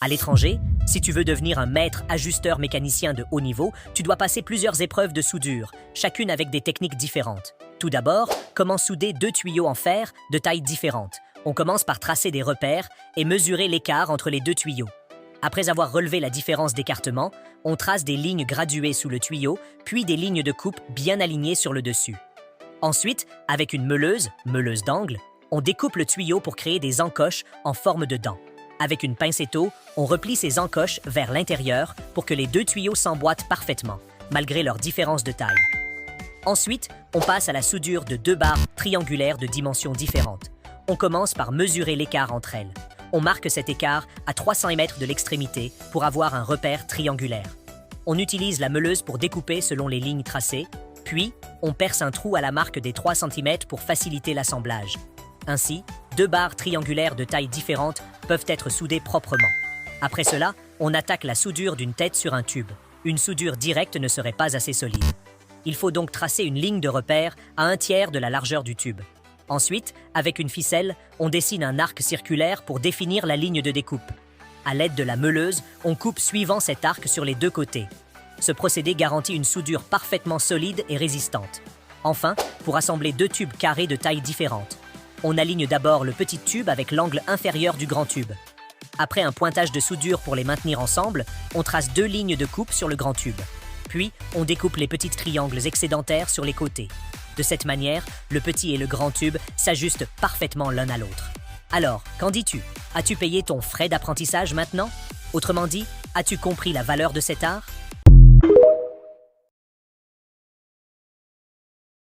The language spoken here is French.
À l'étranger, si tu veux devenir un maître ajusteur mécanicien de haut niveau, tu dois passer plusieurs épreuves de soudure, chacune avec des techniques différentes. Tout d'abord, comment souder deux tuyaux en fer de tailles différentes. On commence par tracer des repères et mesurer l'écart entre les deux tuyaux. Après avoir relevé la différence d'écartement, on trace des lignes graduées sous le tuyau, puis des lignes de coupe bien alignées sur le dessus. Ensuite, avec une meuleuse d'angle, on découpe le tuyau pour créer des encoches en forme de dents. Avec une pince étau, on replie ces encoches vers l'intérieur pour que les deux tuyaux s'emboîtent parfaitement, malgré leur différence de taille. Ensuite, on passe à la soudure de deux barres triangulaires de dimensions différentes. On commence par mesurer l'écart entre elles. On marque cet écart à 3 cm de l'extrémité pour avoir un repère triangulaire. On utilise la meuleuse pour découper selon les lignes tracées, puis on perce un trou à la marque des 3 cm pour faciliter l'assemblage. Ainsi, deux barres triangulaires de tailles différentes peuvent être soudées proprement. Après cela, on attaque la soudure d'une tête sur un tube. Une soudure directe ne serait pas assez solide. Il faut donc tracer une ligne de repère à 1/3 de la largeur du tube. Ensuite, avec une ficelle, on dessine un arc circulaire pour définir la ligne de découpe. À l'aide de la meuleuse, on coupe suivant cet arc sur les deux côtés. Ce procédé garantit une soudure parfaitement solide et résistante. Enfin, pour assembler deux tubes carrés de tailles différentes, on aligne d'abord le petit tube avec l'angle inférieur du grand tube. Après un pointage de soudure pour les maintenir ensemble, on trace deux lignes de coupe sur le grand tube. Puis, on découpe les petits triangles excédentaires sur les côtés. De cette manière, le petit et le grand tube s'ajustent parfaitement l'un à l'autre. Alors, qu'en dis-tu? As-tu payé ton frais d'apprentissage maintenant? Autrement dit, as-tu compris la valeur de cet art?